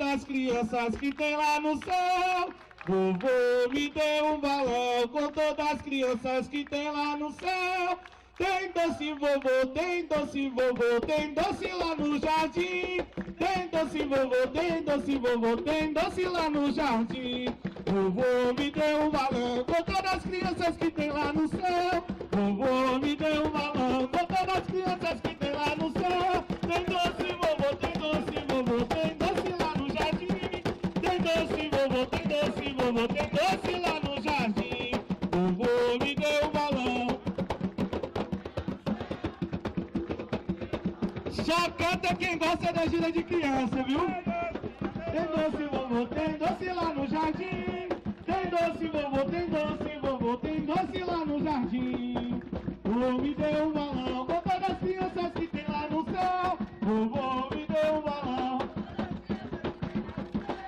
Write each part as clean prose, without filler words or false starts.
das crianças que tem lá no céu. Vovô me deu um balão com todas as crianças que tem lá no céu. Tem doce vovô, tem doce vovô, tem doce lá no jardim. Tem doce vovô, tem doce vovô, tem doce lá no jardim. Vovô me deu um balão com todas as crianças que tem lá no céu. Vovô me deu um balão com todas as crianças que tem lá no céu. Tem doce vovô, tem doce vovô, tem doce lá no jardim. Tem doce vovô, tem doce vovô, tem doce lá no jardim. Vovô me deu um balão. Só canta quem gosta da gira de criança, viu? Tem doce vovô, tem doce lá no jardim. Tem doce vovô, tem doce vovô, tem doce lá no jardim. Vovô me deu um balão com todas as crianças que tem lá no céu. Vovô me deu um balão.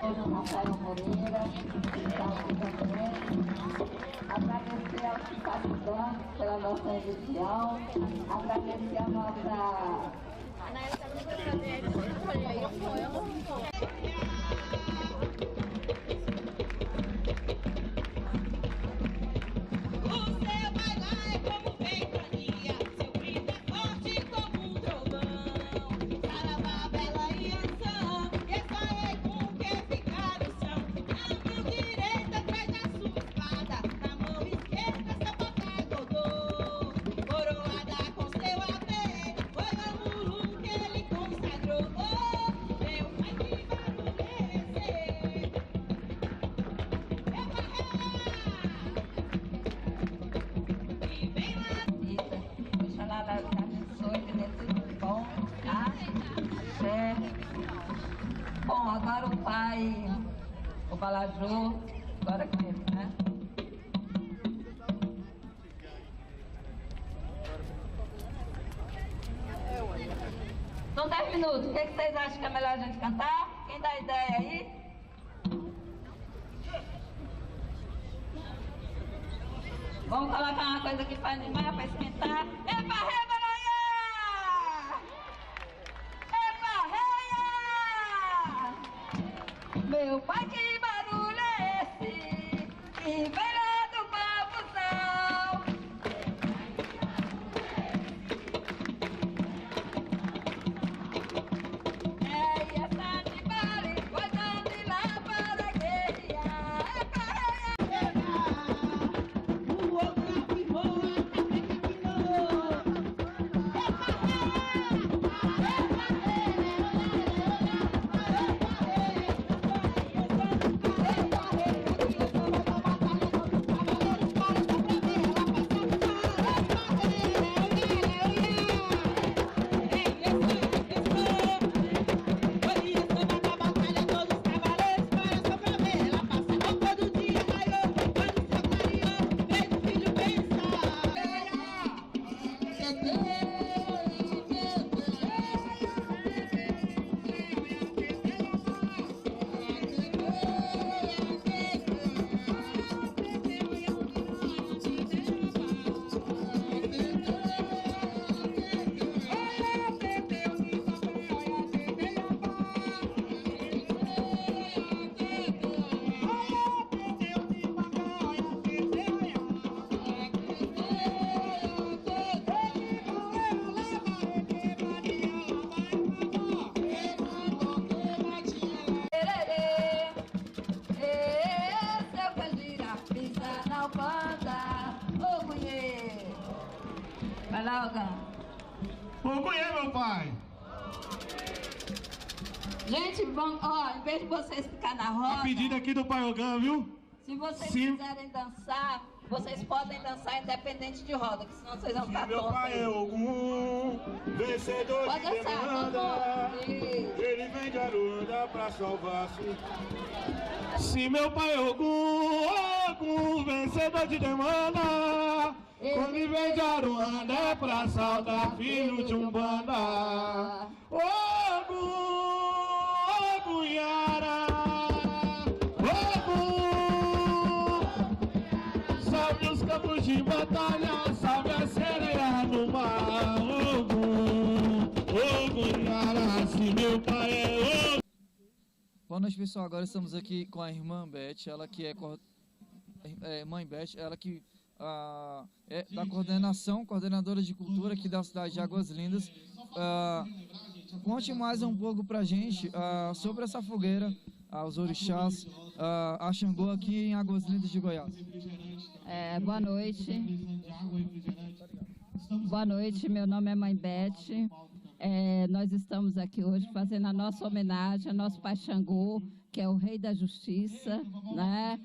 Eu sou Rafael Moreira, agradecer aos participantes pela nossa edição, agradecer a nossa... Bom, agora o pai, o Balajô, agora com ele, né? São 10 minutos, o que vocês acham que é melhor a gente cantar? Quem dá ideia aí? Vamos colocar uma coisa aqui para animar, para esquentar. Epa, Rebalaia! Meu pai, que barulho é esse? Que vem lá do babuzão. É, e essa de bale, coisa de lá para a guerrear. O outro afirmou, a vai lá, Ogã. Orgulhei, meu pai. Gente, vamos, ó, em vez de vocês ficar na roda... A pedido aqui do pai Ogã, viu? Se vocês quiserem dançar, vocês podem dançar independente de roda, que senão vocês vão ficar tontos. Meu pai é algum vencedor pode de dançar, demanda. Ele vem de Aruanda pra salvar-se. Se meu pai é algum vencedor de demanda, quando vem de Aruanda é pra saltar filho de Umbanda. Ogum Yara, Ogum, salve os campos de batalha, salve a sereia do mar. Ogum Yara, se meu pai é Ogum. Boa noite, pessoal. Agora estamos aqui com a irmã Beth, ela que mãe Beth, ela que é da coordenadora de cultura aqui da cidade de Águas Lindas. Conte mais um pouco pra gente sobre essa fogueira, os orixás, a Xangô aqui em Águas Lindas de Goiás. Boa noite. Boa noite, meu nome é Mãe Beth. Nós estamos aqui hoje fazendo a nossa homenagem ao nosso pai Xangô, que é o rei da justiça, né?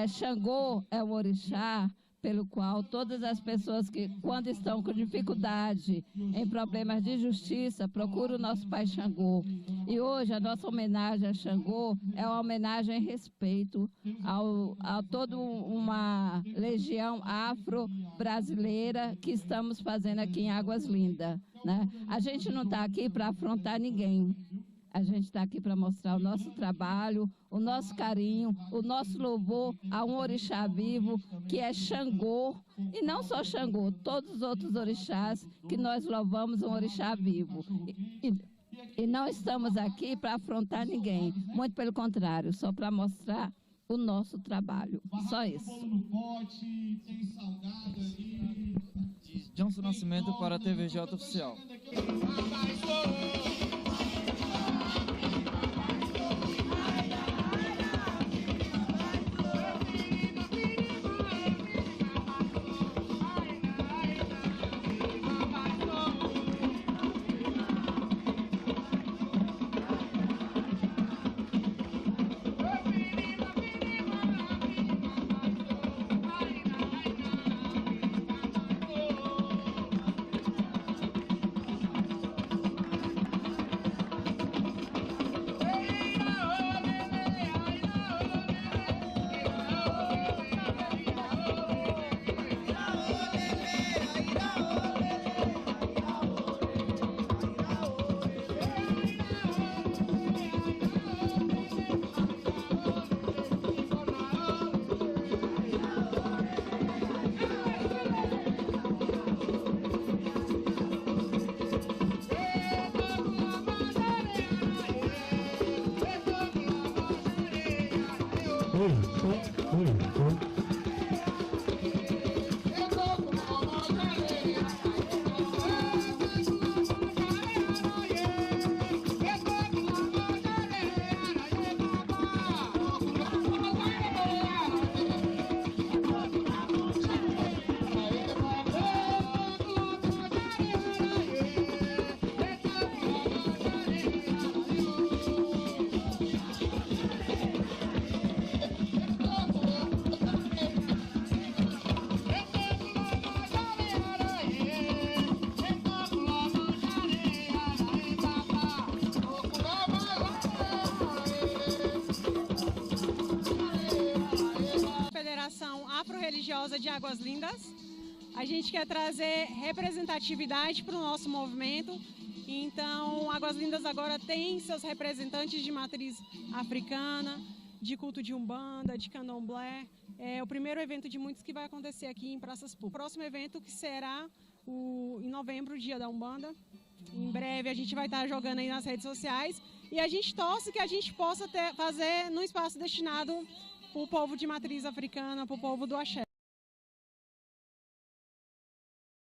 Xangô é um orixá pelo qual todas as pessoas que, quando estão com dificuldade em problemas de justiça, procuram o nosso pai Xangô. E hoje a nossa homenagem a Xangô é uma homenagem em respeito a toda uma legião afro-brasileira que estamos fazendo aqui em Águas Lindas, né? A gente não está aqui para afrontar ninguém. A gente está aqui para mostrar o nosso trabalho, o nosso carinho, o nosso louvor a um orixá vivo, que é Xangô, e não só Xangô, todos os outros orixás que nós louvamos um orixá vivo. E não estamos aqui para afrontar ninguém, muito pelo contrário, só para mostrar o nosso trabalho, só isso. De Johnson Nascimento para a TVJ Oficial. Afro-religiosa de Águas Lindas. A gente quer trazer representatividade para o nosso movimento. Então, Águas Lindas agora tem seus representantes de matriz africana, de culto de Umbanda, de Candomblé. É o primeiro evento de muitos que vai acontecer aqui em praças públicas. O próximo evento que será em novembro, o Dia da Umbanda. Em breve a gente vai estar jogando aí nas redes sociais. E a gente torce que a gente possa fazer num espaço destinado para o povo de matriz africana, para o povo do axé.